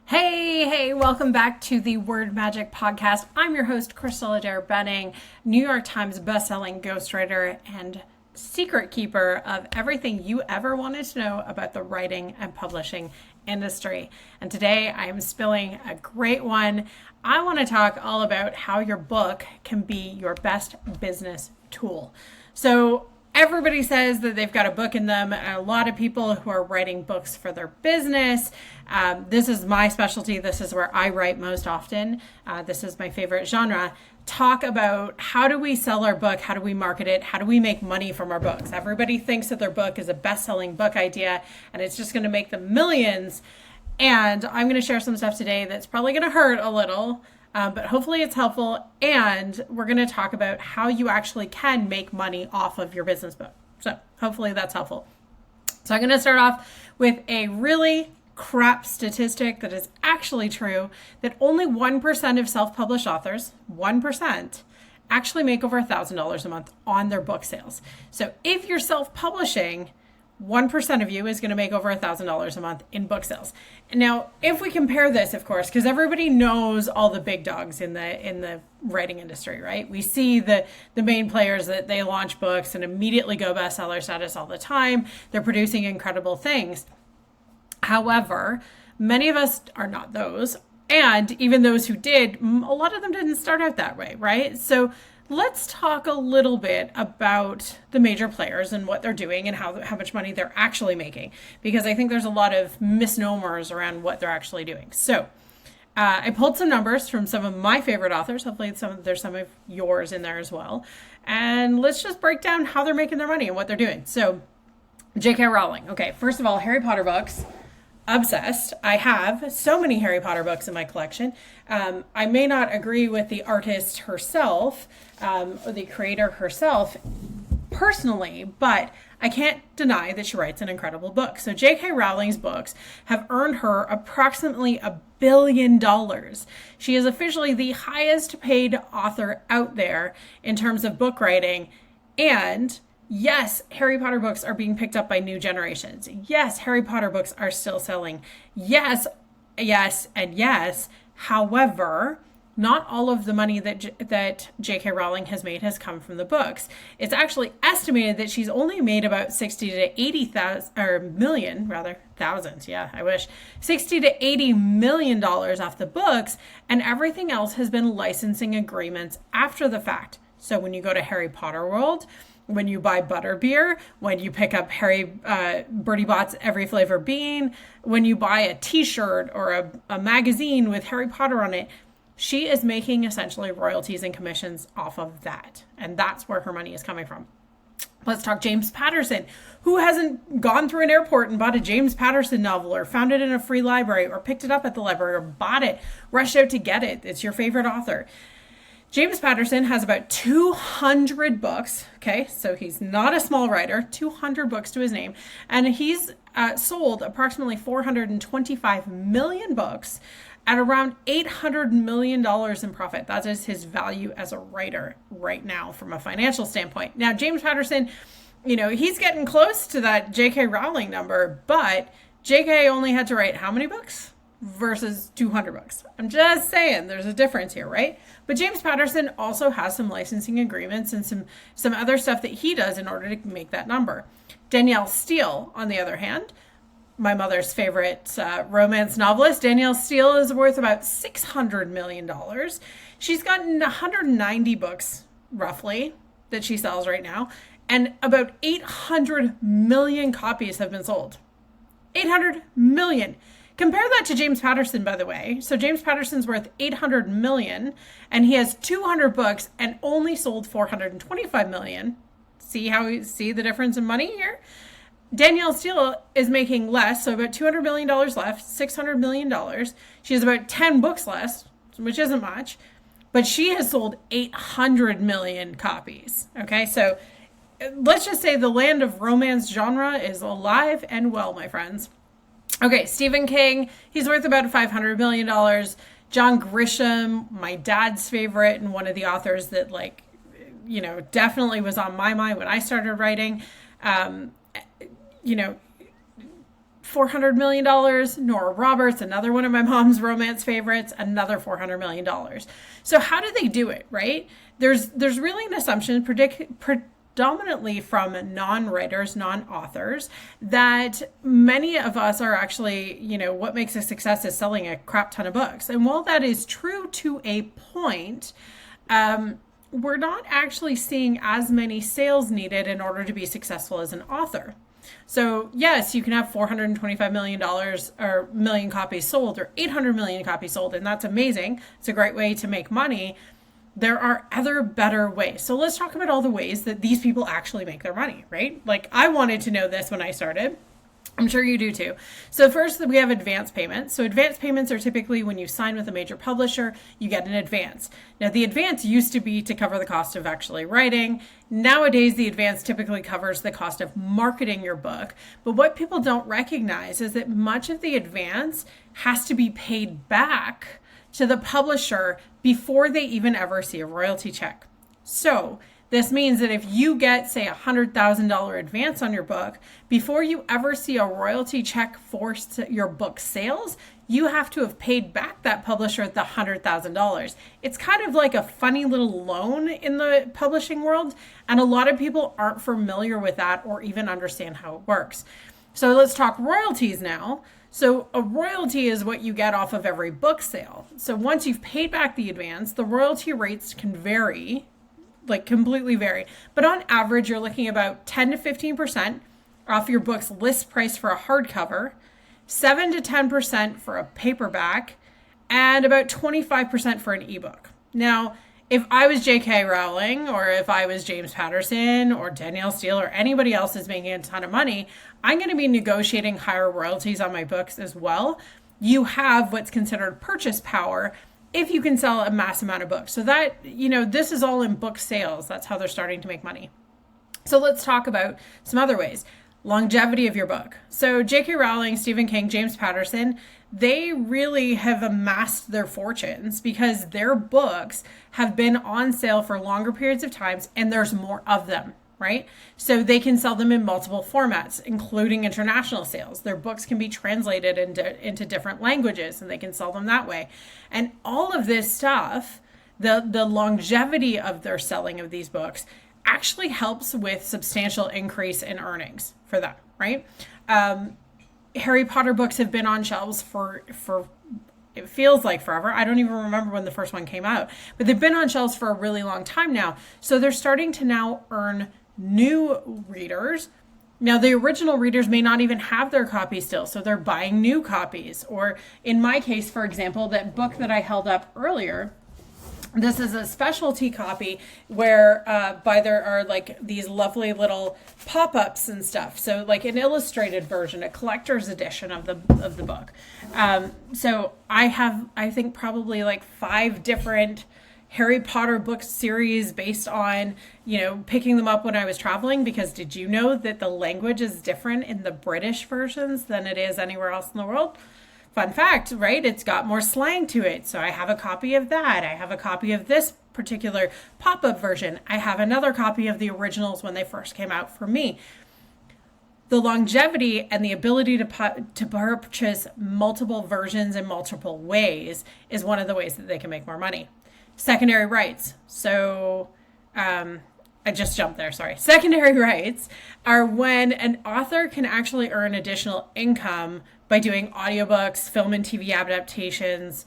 Hey, welcome back to the Word Magic Podcast. I'm your host, Crystal Adair-Benning, New York Times bestselling ghostwriter and secret keeper of everything you ever wanted to know about the writing and publishing industry. And today I am spilling a great one. I want to talk all about how your book can be your best business tool. So everybody says that they've got a book in them. A lot of people who are writing books for their business. This is my specialty. This is where I write most often. This is my favorite genre. Talk about how do we sell our book? How do we market it? How do we make money from our books? Everybody thinks that their book is a best-selling book idea and it's just going to make them millions. And I'm going to share some stuff today that's probably going to hurt a little. But hopefully it's helpful, and we're going to talk about how you actually can make money off of your business book. So hopefully that's helpful. So I'm going to start off with a really crap statistic that is actually true, that only 1% of self-published authors, 1%, actually make over $1,000 a month on their book sales. So if you're self-publishing, 1% of you is going to make over $1,000 a month in book sales. Now, if we compare this, of course, because everybody knows all the big dogs in the writing industry, right? We see the main players that they launch books and immediately go bestseller status all the time. They're producing incredible things. However, many of us are not those. And even those who did, a lot of them didn't start out that way, right? So let's talk a little bit about the major players and what they're doing and how much money they're actually making, because I think there's a lot of misnomers around what they're actually doing. So I pulled some numbers from some of my favorite authors. Hopefully there's some of yours in there as well. And let's just break down how they're making their money and what they're doing. So J.K. Rowling. Okay, first of all, Harry Potter books. Obsessed. I have so many Harry Potter books in my collection. I may not agree with the artist herself, or the creator herself personally, but I can't deny that she writes an incredible book. So J.K. Rowling's books have earned her approximately $1 billion. She is officially the highest paid author out there in terms of book writing. And yes, Harry Potter books are being picked up by new generations. Yes, Harry Potter books are still selling. Yes, and yes. However, not all of the money that J.K. Rowling has made has come from the books. It's actually estimated that she's only made about 60 to 80,000 or million, rather, thousands. Yeah, I wish. 60 to 80 million dollars off the books, and everything else has been licensing agreements after the fact. So when you go to Harry Potter World, when you buy butterbeer, when you pick up Bertie Bott's Every Flavor Bean, when you buy a t-shirt or a magazine with Harry Potter on it, she is making essentially royalties and commissions off of that. And that's where her money is coming from. Let's talk James Patterson. Who hasn't gone through an airport and bought a James Patterson novel, or found it in a free library, or picked it up at the library, or bought it, rushed out to get it? It's your favorite author. James Patterson has about 200 books, okay? So he's not a small writer, 200 books to his name. And he's sold approximately 425 million books at around $800 million in profit. That is his value as a writer right now from a financial standpoint. Now, James Patterson, he's getting close to that J.K. Rowling number, but J.K. only had to write how many books versus 200 books? I'm just saying there's a difference here, right? But James Patterson also has some licensing agreements and some other stuff that he does in order to make that number. Danielle Steele, on the other hand, my mother's favorite romance novelist, Danielle Steele is worth about $600 million. She's gotten 190 books, roughly, that she sells right now, and about 800 million copies have been sold. 800 million. Compare that to James Patterson, by the way. So James Patterson's worth 800 million, and he has 200 books and only sold 425 million. See the difference in money here? Danielle Steele is making less, so about $200 million left, $600 million. She has about 10 books less, which isn't much, but she has sold 800 million copies. Okay, so let's just say the land of romance genre is alive and well, my friends. Okay, Stephen King, he's worth about $500 million. John Grisham, my dad's favorite, and one of the authors that definitely was on my mind when I started writing. $400 million. Nora Roberts, another one of my mom's romance favorites, another $400 million. So how do they do it, right? There's really an assumption predominantly from non-writers, non-authors, that many of us are actually, what makes a success is selling a crap ton of books. And while that is true to a point, we're not actually seeing as many sales needed in order to be successful as an author. So yes, you can have $425 million or million copies sold or 800 million copies sold, and that's amazing. It's a great way to make money. There are other better ways. So let's talk about all the ways that these people actually make their money, right? Like, I wanted to know this when I started. I'm sure you do too. So first, we have advance payments. So advance payments are typically when you sign with a major publisher, you get an advance. Now, the advance used to be to cover the cost of actually writing. Nowadays, the advance typically covers the cost of marketing your book. But what people don't recognize is that much of the advance has to be paid back to the publisher before they even ever see a royalty check. So this means that if you get, say, $100,000 advance on your book, before you ever see a royalty check for your book sales, you have to have paid back that publisher the $100,000. It's kind of like a funny little loan in the publishing world, and a lot of people aren't familiar with that or even understand how it works. So let's talk royalties now. So a royalty is what you get off of every book sale. So once you've paid back the advance, the royalty rates can vary, like completely vary. But on average, you're looking about 10 to 15% off your book's list price for a hardcover, 7 to 10% for a paperback, and about 25% for an ebook. Now, if I was J.K. Rowling, or if I was James Patterson or Danielle Steele or anybody else is making a ton of money, I'm going to be negotiating higher royalties on my books as well. You have what's considered purchase power if you can sell a mass amount of books. So that, this is all in book sales. That's how they're starting to make money. So let's talk about some other ways. Longevity of your book. So J.K. Rowling, Stephen King, James Patterson, they really have amassed their fortunes because their books have been on sale for longer periods of times, and there's more of them, right? So they can sell them in multiple formats, including international sales. Their books can be translated into different languages, and they can sell them that way. And all of this stuff, the longevity of their selling of these books actually helps with substantial increase in earnings for them, right? Harry Potter books have been on shelves for it feels like forever. I don't even remember when the first one came out, but they've been on shelves for a really long time now. So they're starting to now earn new readers. Now, the original readers may not even have their copy still, so they're buying new copies. Or in my case, for example, that book that I held up earlier, this is a specialty copy where there are like these lovely little pop-ups and stuff. So like an illustrated version, a collector's edition of the book. So I have, I think, probably like 5 different Harry Potter book series based on, picking them up when I was traveling, because did you know that the language is different in the British versions than it is anywhere else in the world? Fun fact, right? It's got more slang to it. So I have a copy of that. I have a copy of this particular pop-up version. I have another copy of the originals when they first came out for me. The longevity and the ability to purchase multiple versions in multiple ways is one of the ways that they can make more money. Secondary rights. So I just jumped there, sorry. Secondary rights are when an author can actually earn additional income by doing audiobooks, film and TV adaptations,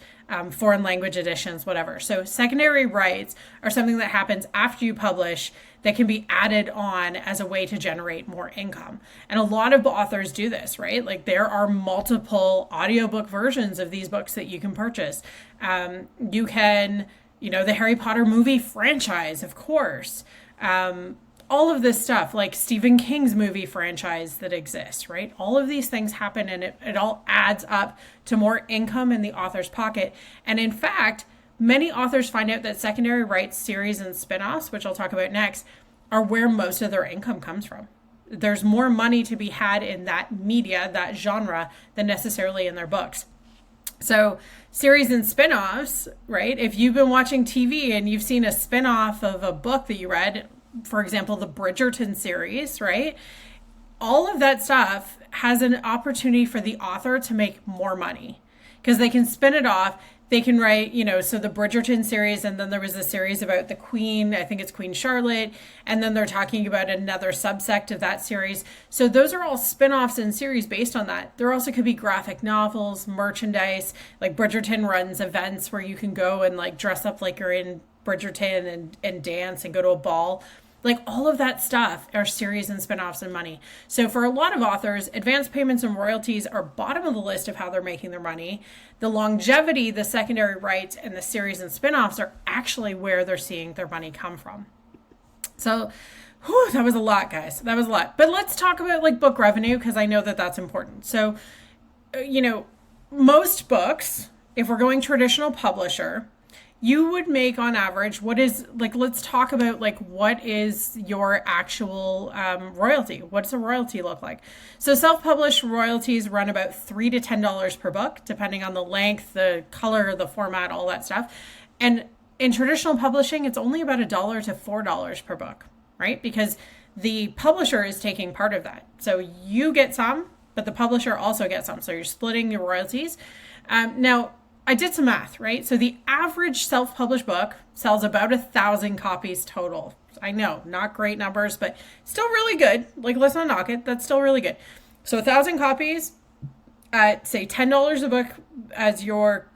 foreign language editions, whatever. So secondary rights are something that happens after you publish that can be added on as a way to generate more income. And a lot of authors do this, right? Like there are multiple audiobook versions of these books that you can purchase. You can, the Harry Potter movie franchise, of course. All of this stuff, like Stephen King's movie franchise that exists, right? All of these things happen, and it all adds up to more income in the author's pocket. And in fact, many authors find out that secondary rights series and spin-offs, which I'll talk about next, are where most of their income comes from. There's more money to be had in that media, that genre, than necessarily in their books. So series and spin-offs, right? If you've been watching TV and you've seen a spin-off of a book that you read, for example, the Bridgerton series, right? All of that stuff has an opportunity for the author to make more money because they can spin it off. They can write, so the Bridgerton series, and then there was a series about the Queen, I think it's Queen Charlotte, and then they're talking about another subsect of that series. So those are all spin-offs and series based on that. There also could be graphic novels, merchandise, like Bridgerton runs events where you can go and like dress up like you're in Bridgerton and dance and go to a ball. Like all of that stuff are series and spinoffs and money. So for a lot of authors, advance payments and royalties are bottom of the list of how they're making their money. The longevity, the secondary rights, and the series and spinoffs are actually where they're seeing their money come from. So that was a lot, guys. That was a lot. But let's talk about like book revenue because I know that that's important. So, most books, if we're going traditional publisher, you would make on average, let's talk about like, what is your actual royalty? What's a royalty look like? So self-published royalties run about $3 to $10 per book, depending on the length, the color, the format, all that stuff. And in traditional publishing, it's only about $1 to $4 per book, right? Because the publisher is taking part of that. So you get some, but the publisher also gets some. So you're splitting your royalties. Now, I did some math, right? So the average self-published book sells about 1,000 copies total. I know, not great numbers, but still really good. Like, let's not knock it. That's still really good. So 1,000 copies at say $10 a book as your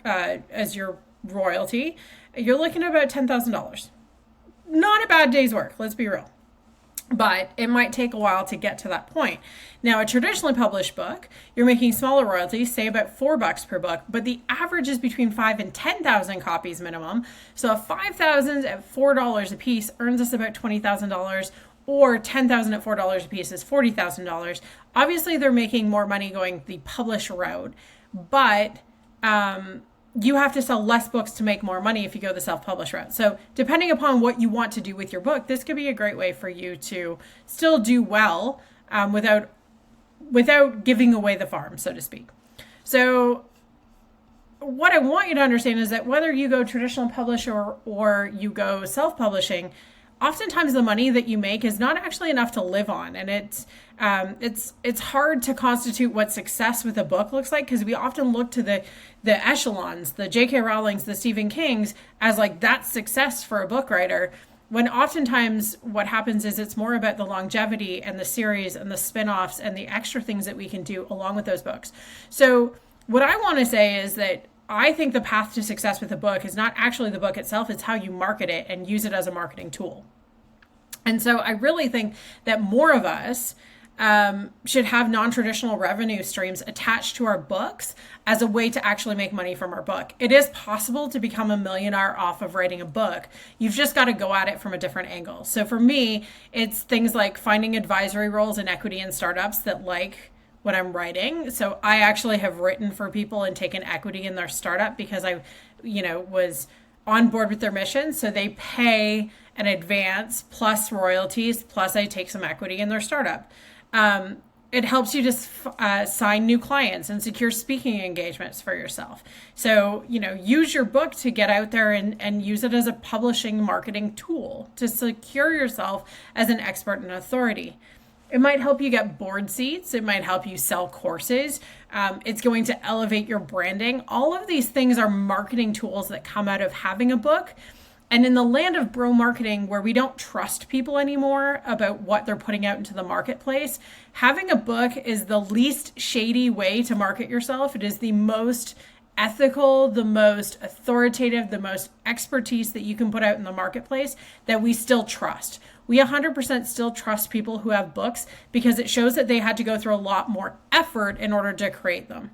royalty. You're looking at about $10,000. Not a bad day's work. Let's be real. But it might take a while to get to that point. Now, a traditionally published book, you're making smaller royalties, say about $4 per book, but the average is between 5 and 10,000 copies minimum. So 5,000 at $4 a piece earns us about $20,000, or 10,000 at $4 a piece is $40,000. Obviously, they're making more money going the publish route, but you have to sell less books to make more money if you go the self-published route. So depending upon what you want to do with your book, this could be a great way for you to still do well without giving away the farm, so to speak. So what I want you to understand is that whether you go traditional publisher or you go self-publishing, oftentimes the money that you make is not actually enough to live on. And it's hard to constitute what success with a book looks like, because we often look to the echelons, the J.K. Rowlings, the Stephen Kings, as like that's success for a book writer, when oftentimes what happens is it's more about the longevity and the series and the spin-offs and the extra things that we can do along with those books. So what I want to say is that I think the path to success with a book is not actually the book itself, it's how you market it and use it as a marketing tool. And so I really think that more of us should have non-traditional revenue streams attached to our books as a way to actually make money from our book. It is possible to become a millionaire off of writing a book. You've just got to go at it from a different angle. So for me, it's things like finding advisory roles in equity and startups that like what I'm writing. So I actually have written for people and taken equity in their startup because I, was on board with their mission. So they pay an advance plus royalties, plus I take some equity in their startup. It helps you to sign new clients and secure speaking engagements for yourself. So, use your book to get out there and use it as a publishing marketing tool to secure yourself as an expert and authority. It might help you get board seats. It might help you sell courses. It's going to elevate your branding. All of these things are marketing tools that come out of having a book. And in the land of bro marketing, where we don't trust people anymore about what they're putting out into the marketplace, having a book is the least shady way to market yourself. It is the most ethical, the most authoritative, the most expertise that you can put out in the marketplace that we still trust. We 100% still trust people who have books because it shows that they had to go through a lot more effort in order to create them.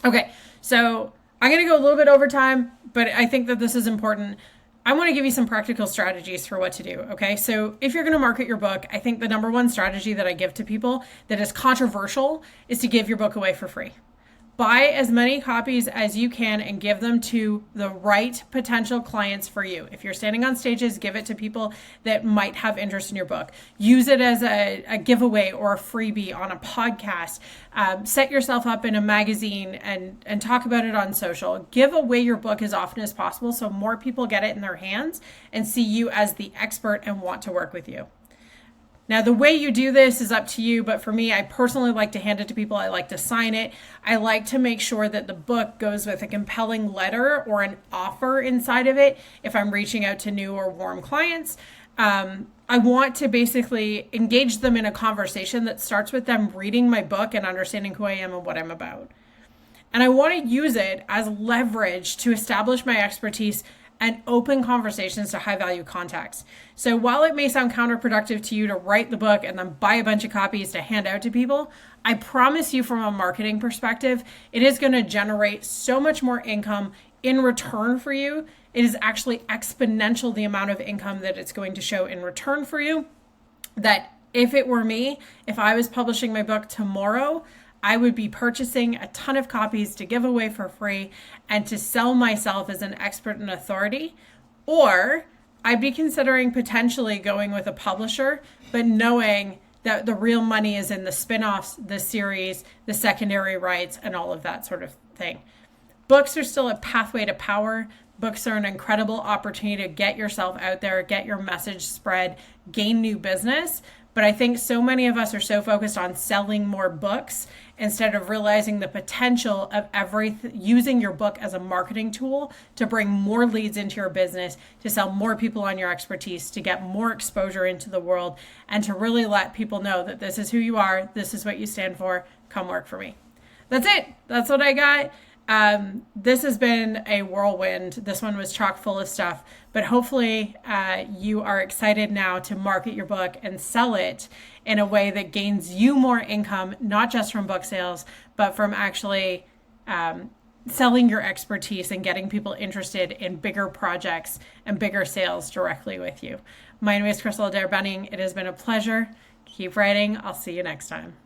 Okay, so I'm going to go a little bit over time, but I think that this is important. I want to give you some practical strategies for what to do, okay? So if you're going to market your book, I think the number one strategy that I give to people that is controversial is to give your book away for free. Buy as many copies as you can and give them to the right potential clients for you. If you're standing on stages, give it to people that might have interest in your book. Use it as a giveaway or a freebie on a podcast. Set yourself up in a magazine and talk about it on social. Give away your book as often as possible so more people get it in their hands and see you as the expert and want to work with you. Now, the way you do this is up to you, but for me, I personally like to hand it to people. I like to sign it. I like to make sure that the book goes with a compelling letter or an offer inside of it if I'm reaching out to new or warm clients. I want to basically engage them in a conversation that starts with them reading my book and understanding who I am and what I'm about. And I want to use it as leverage to establish my expertise and open conversations to high value contacts. So while it may sound counterproductive to you to write the book and then buy a bunch of copies to hand out to people, I promise you from a marketing perspective, it is going to generate so much more income in return for you. It is actually exponential, the amount of income that it's going to show in return for you, that if it were me, if I was publishing my book tomorrow, I would be purchasing a ton of copies to give away for free and to sell myself as an expert and authority. Or I'd be considering potentially going with a publisher, but knowing that the real money is in the spin-offs, the series, the secondary rights, and all of that sort of thing. Books are still a pathway to power. Books are an incredible opportunity to get yourself out there, get your message spread, gain new business. But I think so many of us are so focused on selling more books instead of realizing the potential of using your book as a marketing tool to bring more leads into your business, to sell more people on your expertise, to get more exposure into the world, and to really let people know that this is who you are, this is what you stand for, come work for me. That's it. That's what I got. This has been a whirlwind. This one was chock full of stuff, but hopefully you are excited now to market your book and sell it in a way that gains you more income, not just from book sales, but from actually selling your expertise and getting people interested in bigger projects and bigger sales directly with you. My name is Crystal Adair-Benning. It has been a pleasure. Keep writing. I'll see you next time.